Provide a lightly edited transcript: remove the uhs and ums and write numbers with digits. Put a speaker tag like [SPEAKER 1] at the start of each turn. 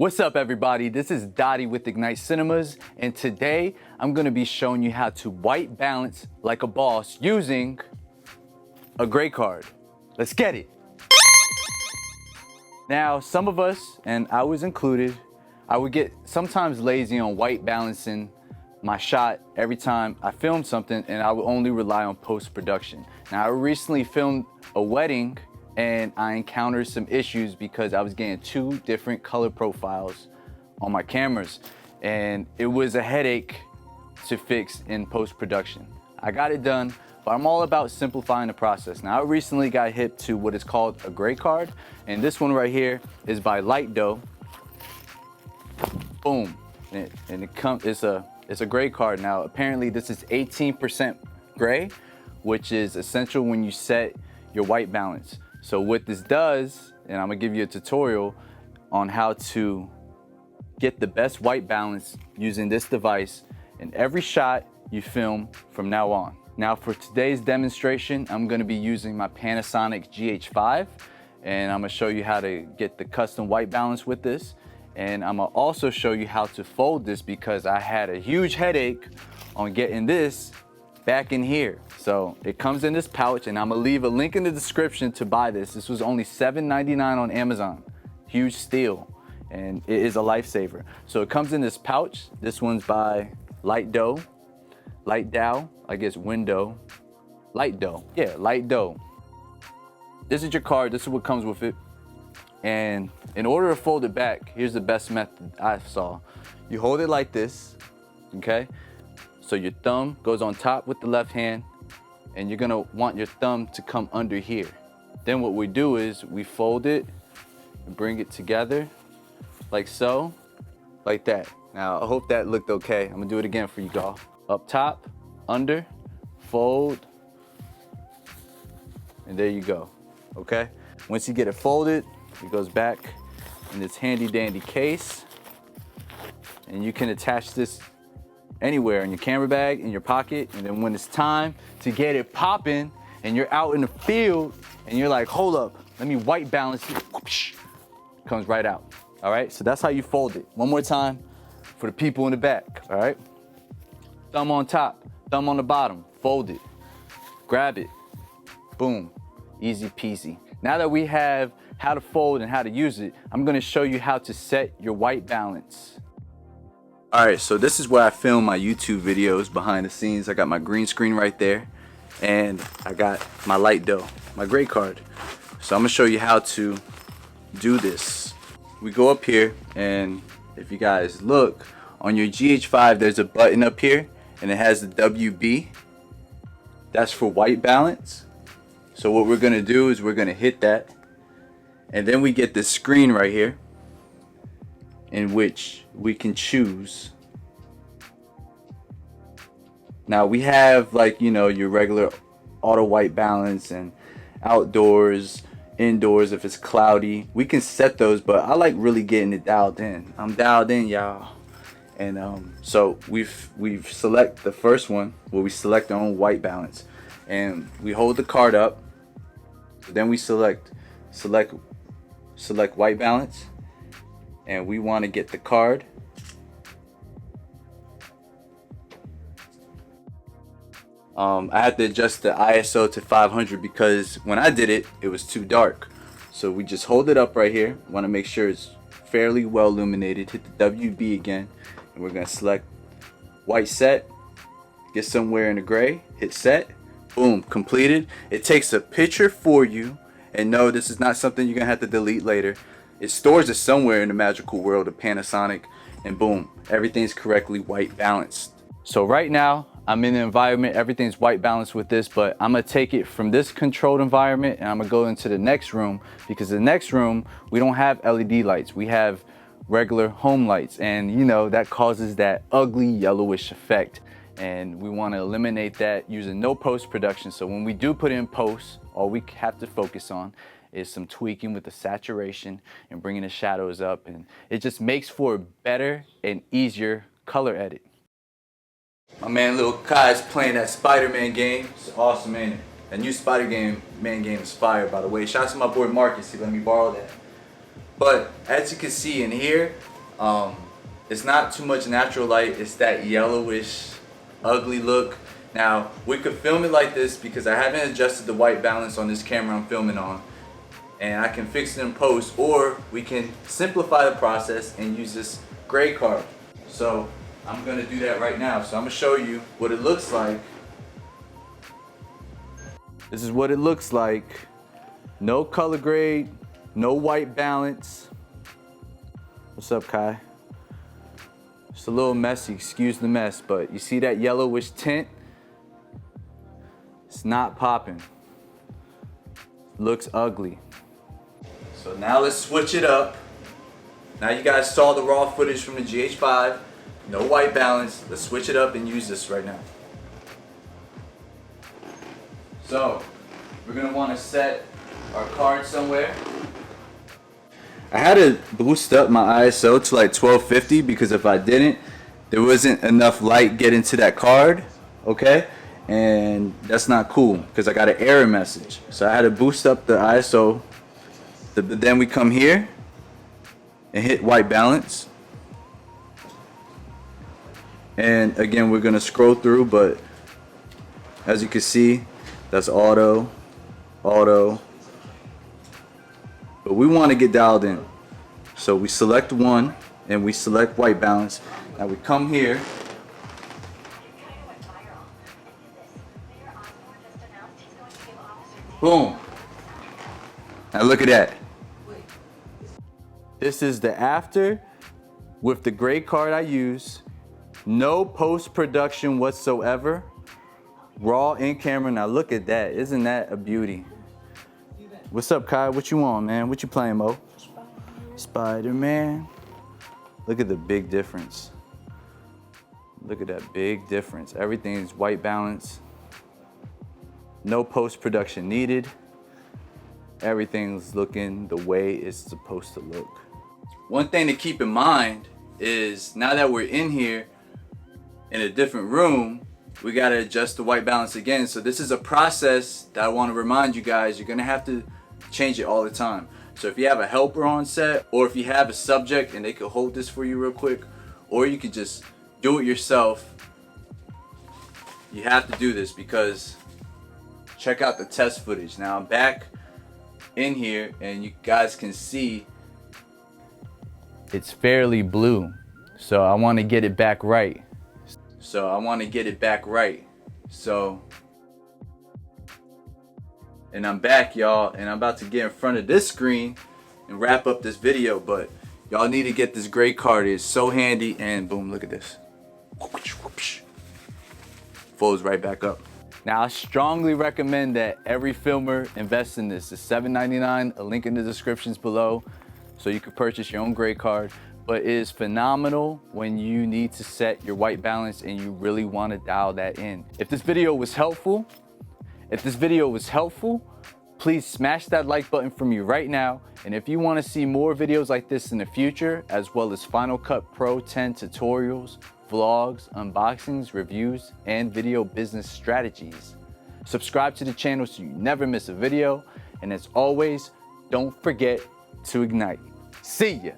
[SPEAKER 1] What's up everybody, this is Dottie with Ignite Cinemas, and today I'm going to be showing you how to white balance like a boss using a gray card. Let's get it. Now some of us, and I was included, I would get sometimes lazy on white balancing my shot every time I filmed something, and I would only rely on post-production. Now I recently filmed a wedding and I encountered some issues because I was getting two different color profiles on my cameras, and it was a headache to fix in post-production. I got it done, but I'm all about simplifying the process. Now I recently got hip to what is called a gray card, and this one right here is by Lightdow. Boom, and it's a gray card. Now apparently this is 18% gray, which is essential when you set your white balance. So what this does, and I'm gonna give you a tutorial on how to get the best white balance using this device in every shot you film from now on. Now for today's demonstration, I'm gonna be using my Panasonic Gh5, and I'm gonna show you how to get the custom white balance with this. And I'm gonna also show you how to fold this because I had a huge headache on getting this back in here. So it comes in this pouch, and I'm gonna leave a link in the description to buy this. This was only $7.99 on Amazon. Huge steal, and it is a lifesaver. So it comes in this pouch. This one's by Lightdow, I guess window, Lightdow, yeah, Lightdow. This is your card, this is what comes with it. And in order to fold it back, here's the best method I saw. You hold it like this, okay? So your thumb goes on top with the left hand, and you're gonna want your thumb to come under here. Then what we do is we fold it and bring it together like so, like that. Now I hope that looked okay. I'm gonna do it again for you all. Up top, under, fold, and there you go, okay? Once you get it folded, it goes back in this handy dandy case, and you can attach this anywhere in your camera bag, in your pocket, and then when it's time to get it popping and you're out in the field and you're like, hold up, let me white balance it, whoosh, comes right out. All right, so that's how you fold it. One more time for the people in the back, all right? Thumb on top, thumb on the bottom, fold it, grab it, boom, easy peasy. Now that we have how to fold and how to use it, I'm gonna show you how to set your white balance. All right, so this is where I film my YouTube videos behind the scenes. I got my green screen right there, and I got my Lightdow, my gray card. So I'm gonna show you how to do this. We go up here, and if you guys look, on your Gh5, there's a button up here, and it has the WB. That's for white balance. So what we're gonna do is we're gonna hit that, and then we get this screen right here in which we can choose. Now we have, like, you know, your regular auto white balance and outdoors, indoors if it's cloudy. We can set those, but I like really getting it dialed in. I'm dialed in, y'all. And so we've select the first one where we select our own white balance, and we hold the card up. Then we select white balance, and we want to get the card. I had to adjust the ISO to 500 because when I did it, it was too dark. So we just hold it up right here. Want to make sure it's fairly well illuminated. Hit the WB again, and we're gonna select white set. Get somewhere in the gray. Hit set. Boom, completed. It takes a picture for you, and no, this is not something you're gonna have to delete later. It stores it somewhere in the magical world of Panasonic, and boom, everything's correctly white balanced. So right now, I'm in the environment, everything's white balanced with this, but I'm gonna take it from this controlled environment and I'm gonna go into the next room, because the next room, we don't have LED lights, we have regular home lights, and you know, that causes that ugly yellowish effect. And we wanna eliminate that using no post-production. So when we do put in post, all we have to focus on is some tweaking with the saturation and bringing the shadows up, and it just makes for a better and easier color edit. My man Lil Kai's playing that Spider-Man game. It's awesome, ain't it? That new Spider-Man game is fire, by the way. Shout out to my boy Marcus, he let me borrow that. But as you can see in here, It's not too much natural light. It's that yellowish, ugly look. Now, we could film it like this because I haven't adjusted the white balance on this camera I'm filming on. And I can fix it in post, or we can simplify the process and use this gray card. So I'm gonna do that right now. So I'm gonna show you what it looks like. This is what it looks like. No color grade, no white balance. What's up, Kai? It's a little messy, excuse the mess, but you see that yellowish tint? It's not popping. Looks ugly. So now let's switch it up. Now you guys saw the raw footage from the Gh5. No white balance. Let's switch it up and use this right now. So we're gonna want to set our card somewhere. I had to boost up my ISO to like 1250 because if I didn't, there wasn't enough light getting to that card, okay? And that's not cool because I got an error message. So I had to boost up the ISO. Then we come here and hit white balance. And again, we're gonna scroll through, but as you can see, that's auto. But we want to get dialed in. So we select one and we select white balance. Now we come here. Boom. Now look at that. This is the after with the gray card I use. No post-production whatsoever. Raw in camera. Now look at that. Isn't that a beauty? What's up, Kai? What you want, man? What you playing, Mo? Spider-Man. Look at the big difference. Look at that big difference. Everything is white balance. No post-production needed. Everything's looking the way it's supposed to look. One thing to keep in mind is now that we're in here in a different room, we gotta adjust the white balance again. So this is a process that I wanna remind you guys, you're gonna have to change it all the time. So if you have a helper on set, or if you have a subject and they could hold this for you real quick, or you could just do it yourself, you have to do this because check out the test footage. Now I'm back in here and you guys can see it's fairly blue. So I wanna get it back right. And I'm back, y'all, and I'm about to get in front of this screen and wrap up this video, but y'all need to get this gray card. It's so handy, and boom, look at this. Folds right back up. Now, I strongly recommend that every filmer invest in this. It's $7.99, a link in the descriptions below, so you can purchase your own gray card. But it is phenomenal when you need to set your white balance and you really want to dial that in. If this video was helpful, please smash that like button for me right now. And if you want to see more videos like this in the future, as well as Final Cut Pro 10 tutorials, vlogs, unboxings, reviews, and video business strategies, subscribe to the channel so you never miss a video. And as always, don't forget to ignite. See ya.